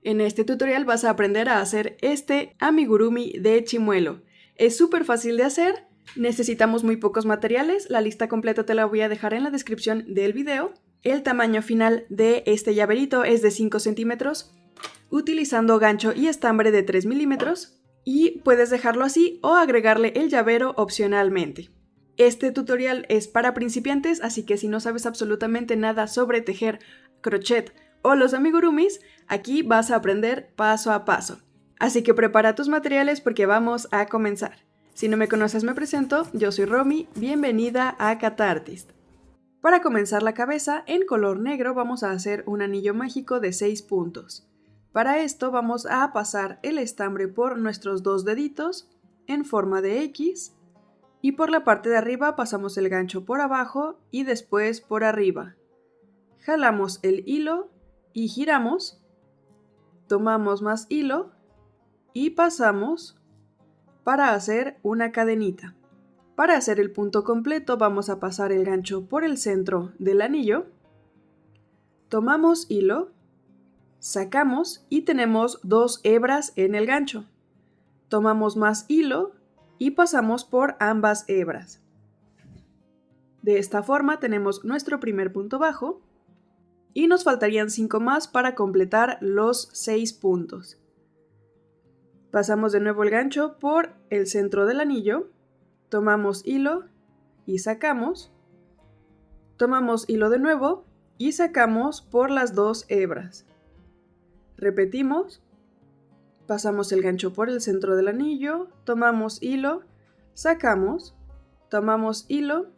En este tutorial vas a aprender a hacer este amigurumi de chimuelo. Es súper fácil de hacer, necesitamos muy pocos materiales, la lista completa te la voy a dejar en la descripción del video. El tamaño final de este llaverito es de 5 centímetros, utilizando gancho y estambre de 3 milímetros, y puedes dejarlo así o agregarle el llavero opcionalmente. Este tutorial es para principiantes, así que si no sabes absolutamente nada sobre tejer, crochet o los amigurumis, aquí vas a aprender paso a paso. Así que prepara tus materiales porque vamos a comenzar. Si no me conoces, me presento, yo soy Romy, bienvenida a Catartist. Para comenzar la cabeza, en color negro vamos a hacer un anillo mágico de 6 puntos. Para esto vamos a pasar el estambre por nuestros dos deditos en forma de X y por la parte de arriba pasamos el gancho por abajo y después por arriba. Jalamos el hilo y giramos, tomamos más hilo y pasamos para hacer una cadenita. Para hacer el punto completo vamos a pasar el gancho por el centro del anillo, tomamos hilo, sacamos y tenemos dos hebras en el gancho. Tomamos más hilo y pasamos por ambas hebras. De esta forma tenemos nuestro primer punto bajo y nos faltarían 5 más para completar los 6 puntos. Pasamos de nuevo el gancho por el centro del anillo, tomamos hilo y sacamos, tomamos hilo de nuevo y sacamos por las dos hebras. Repetimos, pasamos el gancho por el centro del anillo, tomamos hilo, sacamos, tomamos hilo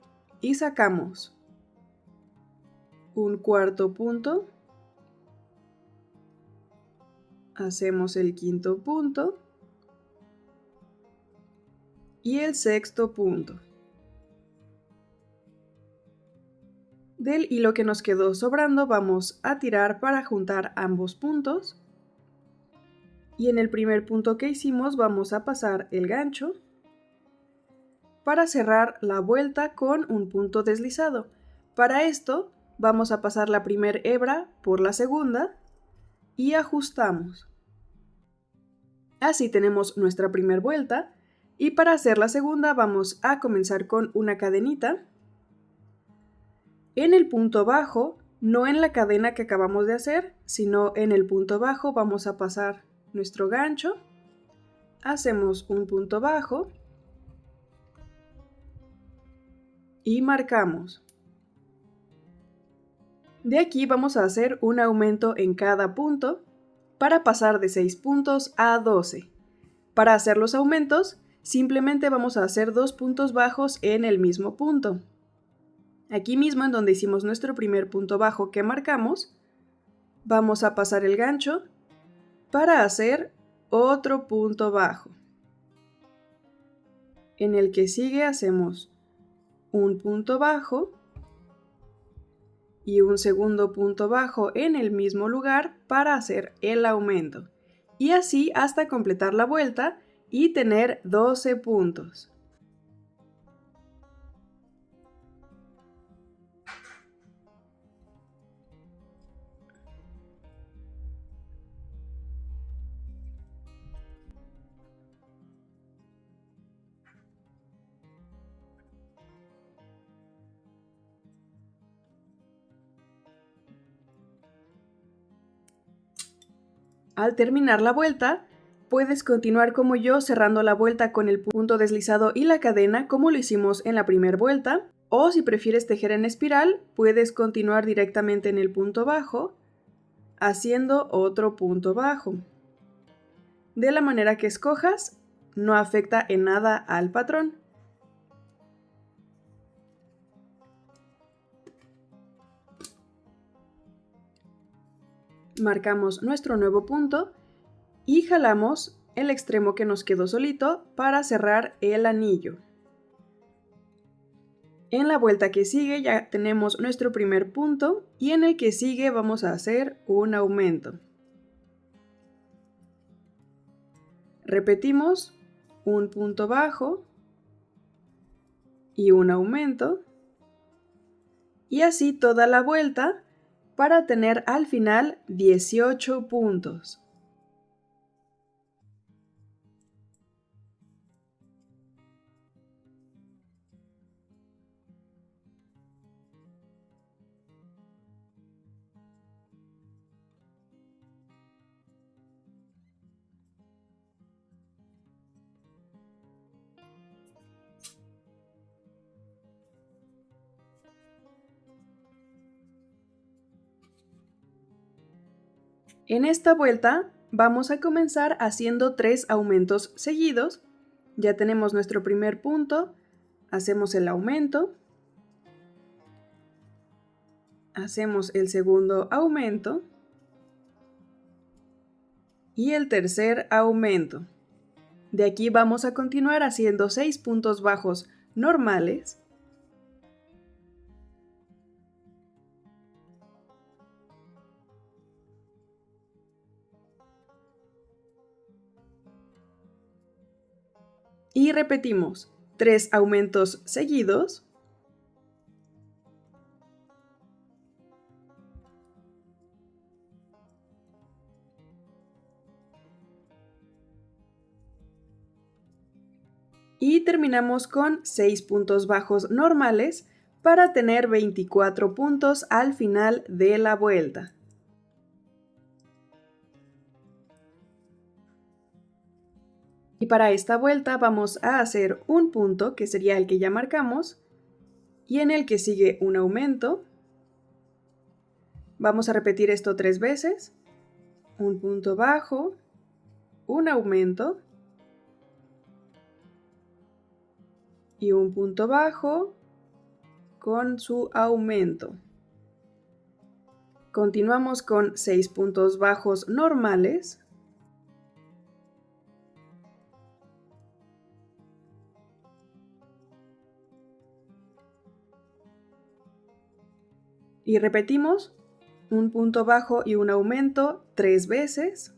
y sacamos. Un cuarto punto, hacemos el quinto punto y el sexto punto. Del hilo que nos quedó sobrando vamos a tirar para juntar ambos puntos y en el primer punto que hicimos vamos a pasar el gancho para cerrar la vuelta con un punto deslizado. Para esto vamos a pasar la primera hebra por la segunda y ajustamos. Así tenemos nuestra primera vuelta y para hacer la segunda vamos a comenzar con una cadenita. En el punto bajo, no en la cadena que acabamos de hacer, sino en el punto bajo vamos a pasar nuestro gancho, hacemos un punto bajo y marcamos. De aquí vamos a hacer un aumento en cada punto para pasar de 6 puntos a 12. Para hacer los aumentos, simplemente vamos a hacer 2 puntos bajos en el mismo punto. Aquí mismo en donde hicimos nuestro primer punto bajo que marcamos, vamos a pasar el gancho para hacer otro punto bajo. En el que sigue hacemos un punto bajo y un segundo punto bajo en el mismo lugar para hacer el aumento. Y así hasta completar la vuelta y tener 12 puntos. Al terminar la vuelta, puedes continuar como yo cerrando la vuelta con el punto deslizado y la cadena como lo hicimos en la primera vuelta, o si prefieres tejer en espiral, puedes continuar directamente en el punto bajo, haciendo otro punto bajo. De la manera que escojas, no afecta en nada al patrón. Marcamos nuestro nuevo punto y jalamos el extremo que nos quedó solito para cerrar el anillo. En la vuelta que sigue ya tenemos nuestro primer punto y en el que sigue vamos a hacer un aumento. Repetimos un punto bajo y un aumento y así toda la vuelta para tener al final 18 puntos. En esta vuelta vamos a comenzar haciendo 3 aumentos seguidos. Ya tenemos nuestro primer punto, hacemos el aumento, hacemos el segundo aumento y el tercer aumento. De aquí vamos a continuar haciendo 6 puntos bajos normales. Y repetimos 3 aumentos seguidos. Y terminamos con 6 puntos bajos normales para tener 24 puntos al final de la vuelta. Y para esta vuelta vamos a hacer un punto, que sería el que ya marcamos, y en el que sigue un aumento. Vamos a repetir esto 3 veces. Un punto bajo, un aumento y un punto bajo con su aumento. Continuamos con 6 puntos bajos normales. Y repetimos un punto bajo y un aumento 3 veces.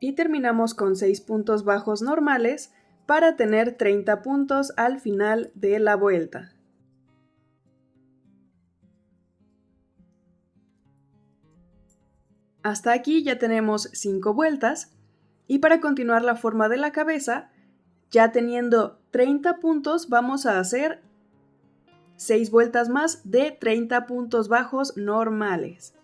Y terminamos con 6 puntos bajos normales para tener 30 puntos al final de la vuelta. Hasta aquí ya tenemos 5 vueltas y para continuar la forma de la cabeza, ya teniendo 30 puntos, vamos a hacer 6 vueltas más de 30 puntos bajos normales.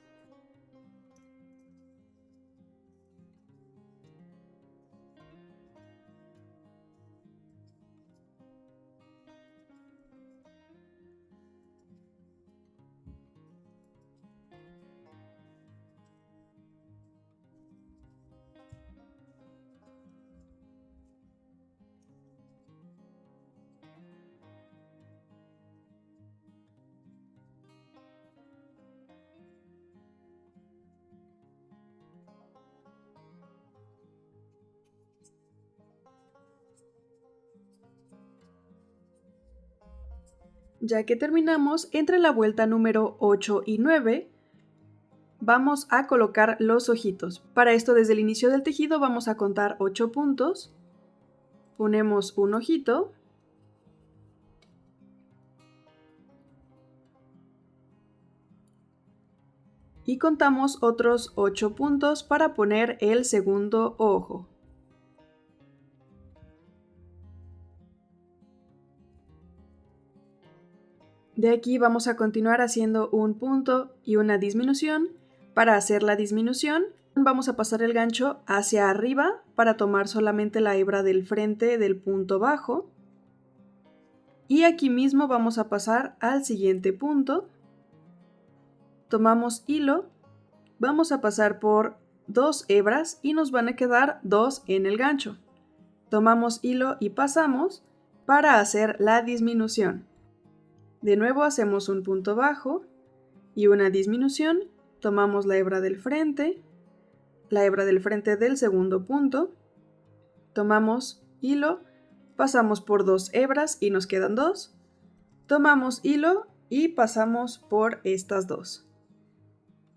Ya que terminamos, entre la vuelta número 8 y 9, vamos a colocar los ojitos. Para esto, desde el inicio del tejido vamos a contar 8 puntos. Ponemos un ojito. Y contamos otros 8 puntos para poner el segundo ojo. De aquí vamos a continuar haciendo un punto y una disminución. Para hacer la disminución, vamos a pasar el gancho hacia arriba para tomar solamente la hebra del frente del punto bajo. Y aquí mismo vamos a pasar al siguiente punto. Tomamos hilo, vamos a pasar por 2 hebras y nos van a quedar 2 en el gancho. Tomamos hilo y pasamos para hacer la disminución. De nuevo hacemos un punto bajo y una disminución, tomamos la hebra del frente del segundo punto, tomamos hilo, pasamos por 2 hebras y nos quedan 2, tomamos hilo y pasamos por estas 2.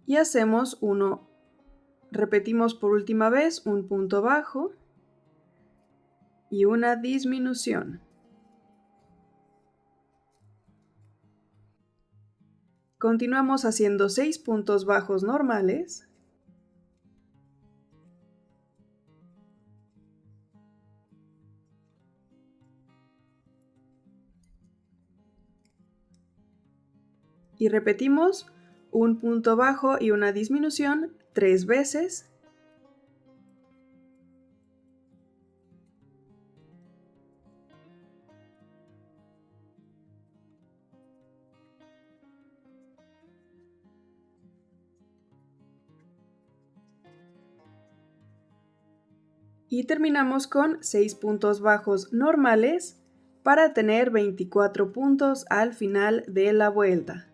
Y hacemos uno, repetimos por última vez un punto bajo y una disminución. Continuamos haciendo 6 puntos bajos normales. Y repetimos un punto bajo y una disminución 3 veces. Y terminamos con 6 puntos bajos normales para tener 24 puntos al final de la vuelta.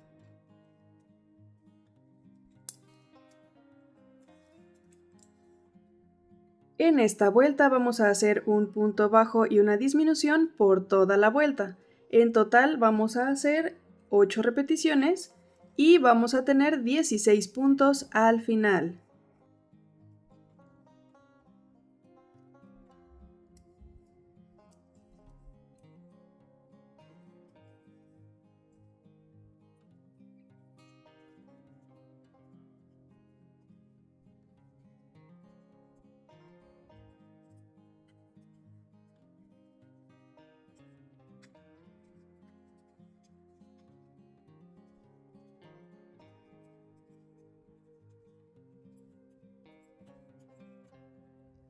En esta vuelta vamos a hacer un punto bajo y una disminución por toda la vuelta. En total vamos a hacer 8 repeticiones y vamos a tener 16 puntos al final.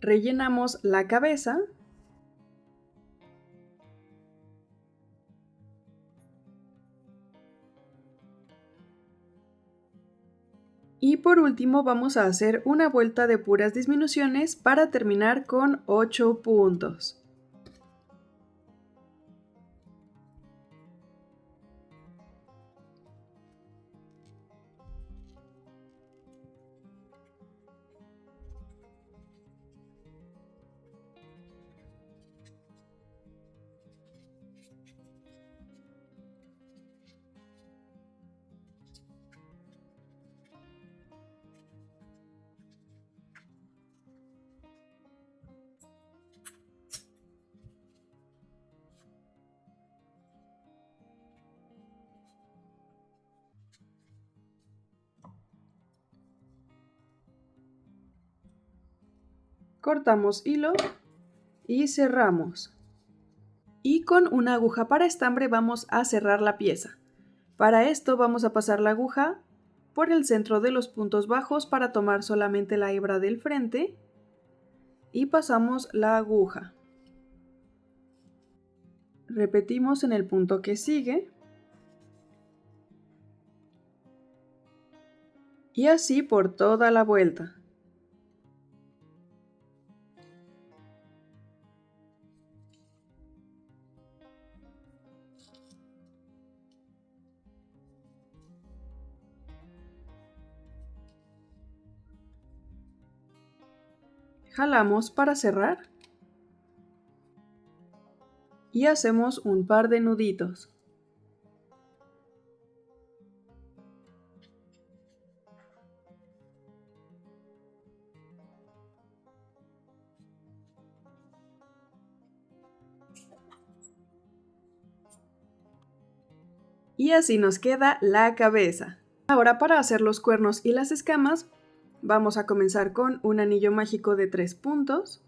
Rellenamos la cabeza y por último vamos a hacer una vuelta de puras disminuciones para terminar con 8 puntos. Cortamos hilo y cerramos. Y con una aguja para estambre vamos a cerrar la pieza. Para esto vamos a pasar la aguja por el centro de los puntos bajos para tomar solamente la hebra del frente y pasamos la aguja. Repetimos en el punto que sigue y así por toda la vuelta. Jalamos para cerrar y hacemos un par de nuditos. Y así nos queda la cabeza. Ahora para hacer los cuernos y las escamas vamos a comenzar con un anillo mágico de 3 puntos.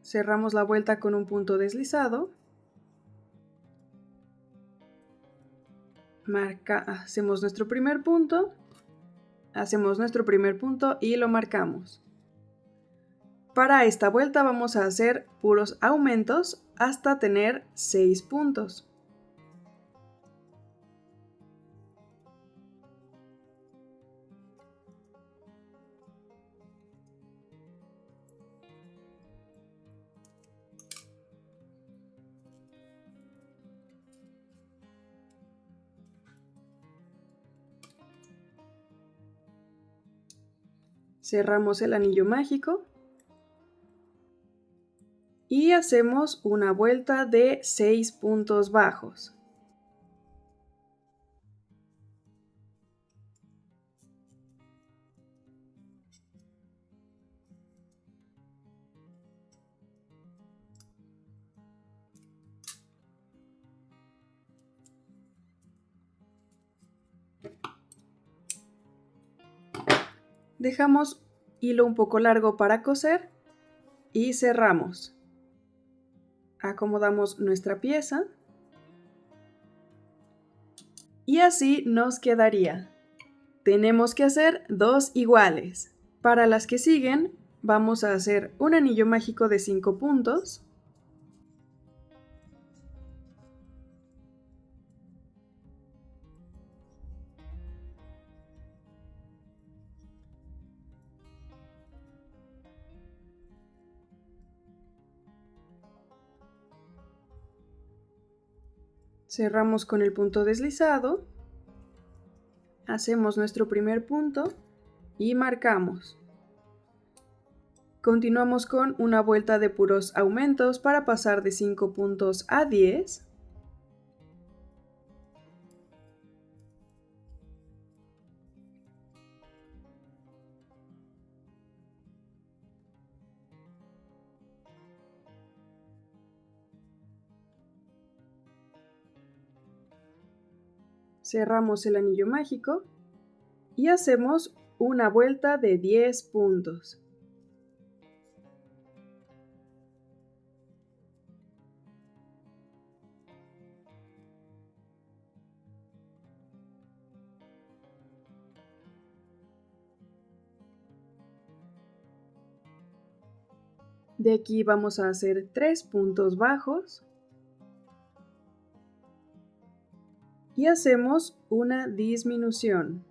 Cerramos la vuelta con un punto deslizado. Hacemos nuestro primer punto. Hacemos nuestro primer punto y lo marcamos. Para esta vuelta vamos a hacer puros aumentos hasta tener 6 puntos. Cerramos el anillo mágico y hacemos una vuelta de 6 puntos bajos. Dejamos hilo un poco largo para coser y cerramos. Acomodamos nuestra pieza y así nos quedaría. tenemos que hacer 2 iguales. Para las que siguen, vamos a hacer un anillo mágico de 5 puntos. Cerramos con el punto deslizado, hacemos nuestro primer punto y marcamos. Continuamos con una vuelta de puros aumentos para pasar de 5 puntos a 10. Cerramos el anillo mágico y hacemos una vuelta de 10 puntos. De aquí vamos a hacer 3 puntos bajos y hacemos una disminución.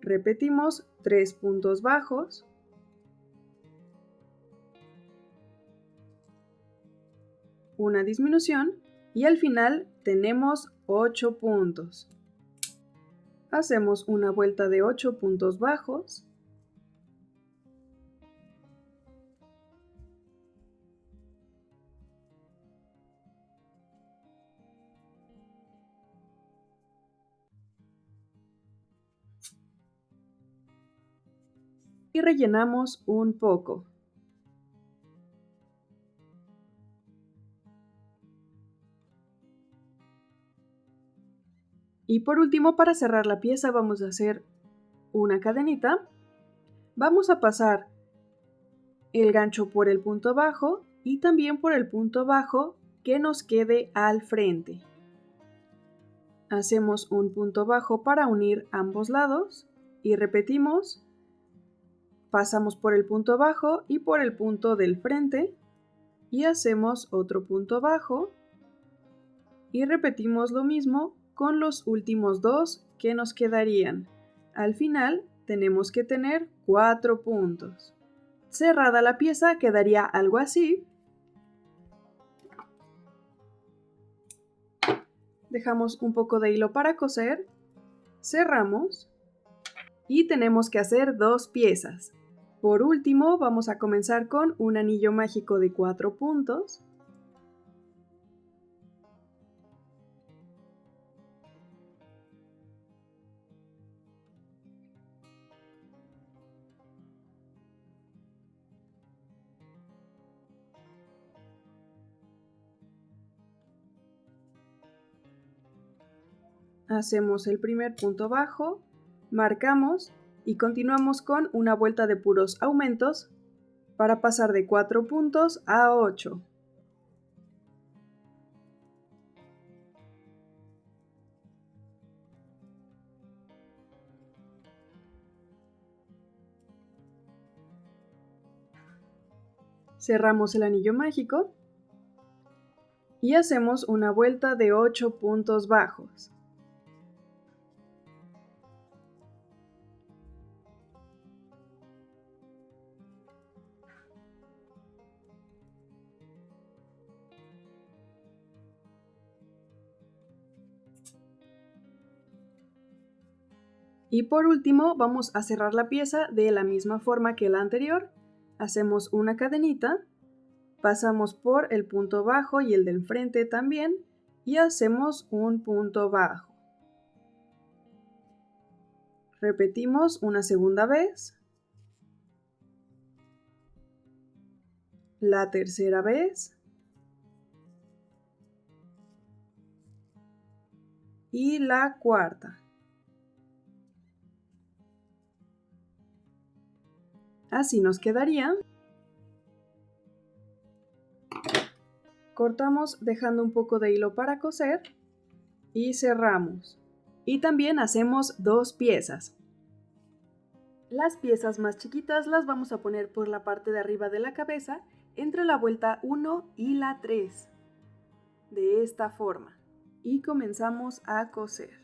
Repetimos 3 puntos bajos, una disminución y al final tenemos 8 puntos. Hacemos una vuelta de 8 puntos bajos. Y rellenamos un poco. Y por último, para cerrar la pieza vamos a hacer una cadenita. Vamos a pasar el gancho por el punto bajo y también por el punto bajo que nos quede al frente. Hacemos un punto bajo para unir ambos lados y repetimos. Pasamos por el punto bajo y por el punto del frente y hacemos otro punto bajo y repetimos lo mismo con los últimos 2 que nos quedarían. Al final tenemos que tener 4 puntos. Cerrada la pieza quedaría algo así. Dejamos un poco de hilo para coser, cerramos y tenemos que hacer 2 piezas. Por último, vamos a comenzar con un anillo mágico de 4 puntos. Hacemos el primer punto bajo, marcamos y continuamos con una vuelta de puros aumentos para pasar de 4 puntos a 8. Cerramos el anillo mágico y hacemos una vuelta de 8 puntos bajos. Y por último vamos a cerrar la pieza de la misma forma que la anterior. Hacemos una cadenita, pasamos por el punto bajo y el del frente también y hacemos un punto bajo. Repetimos una segunda vez, la tercera vez y la cuarta. Así nos quedaría. Cortamos dejando un poco de hilo para coser y cerramos. Y también hacemos 2 piezas. Las piezas más chiquitas las vamos a poner por la parte de arriba de la cabeza entre la vuelta 1 y la 3. De esta forma. Y comenzamos a coser.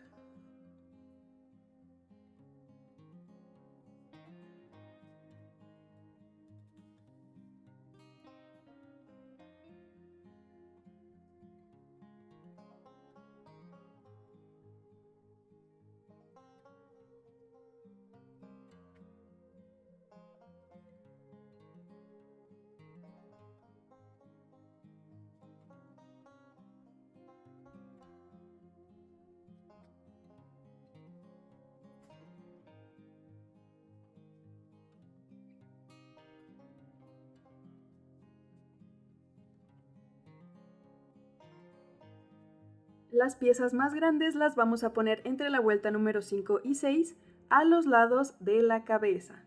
Las piezas más grandes las vamos a poner entre la vuelta número 5 y 6 a los lados de la cabeza.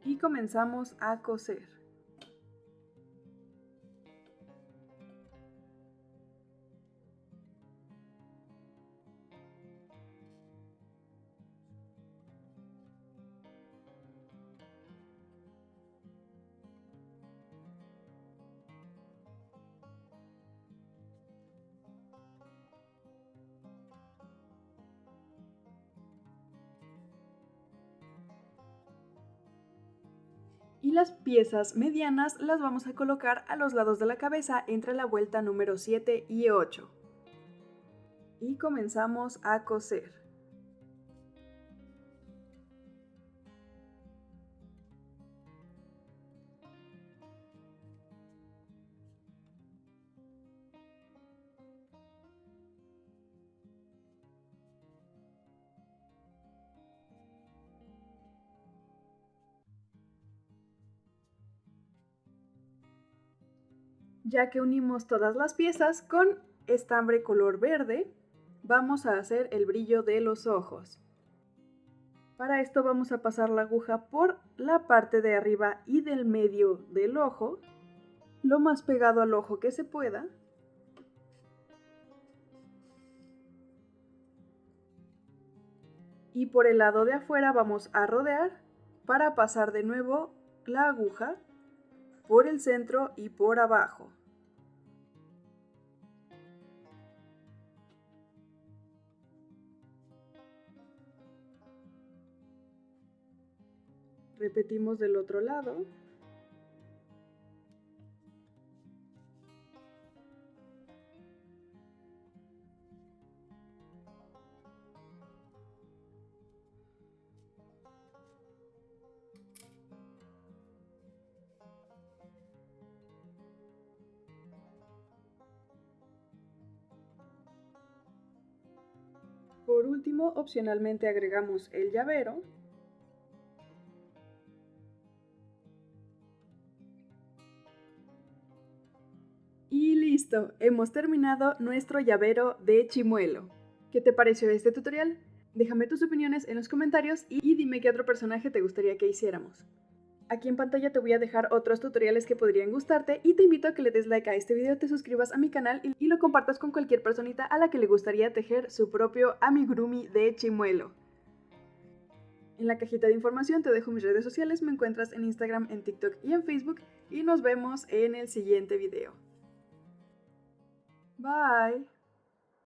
Y comenzamos a coser. Y las piezas medianas las vamos a colocar a los lados de la cabeza entre la vuelta número 7 y 8. Y comenzamos a coser. Ya que unimos todas las piezas con estambre color verde, vamos a hacer el brillo de los ojos. Para esto vamos a pasar la aguja por la parte de arriba y del medio del ojo, lo más pegado al ojo que se pueda. Y por el lado de afuera vamos a rodear para pasar de nuevo la aguja por el centro y por abajo. Repetimos del otro lado. Por último, opcionalmente agregamos el llavero. Y listo, hemos terminado nuestro llavero de chimuelo. ¿Qué te pareció este tutorial? Déjame tus opiniones en los comentarios y dime qué otro personaje te gustaría que hiciéramos. Aquí en pantalla te voy a dejar otros tutoriales que podrían gustarte y te invito a que le des like a este video, te suscribas a mi canal y lo compartas con cualquier personita a la que le gustaría tejer su propio amigurumi de chimuelo. En la cajita de información te dejo mis redes sociales, me encuentras en Instagram, en TikTok y en Facebook y nos vemos en el siguiente video. Bye.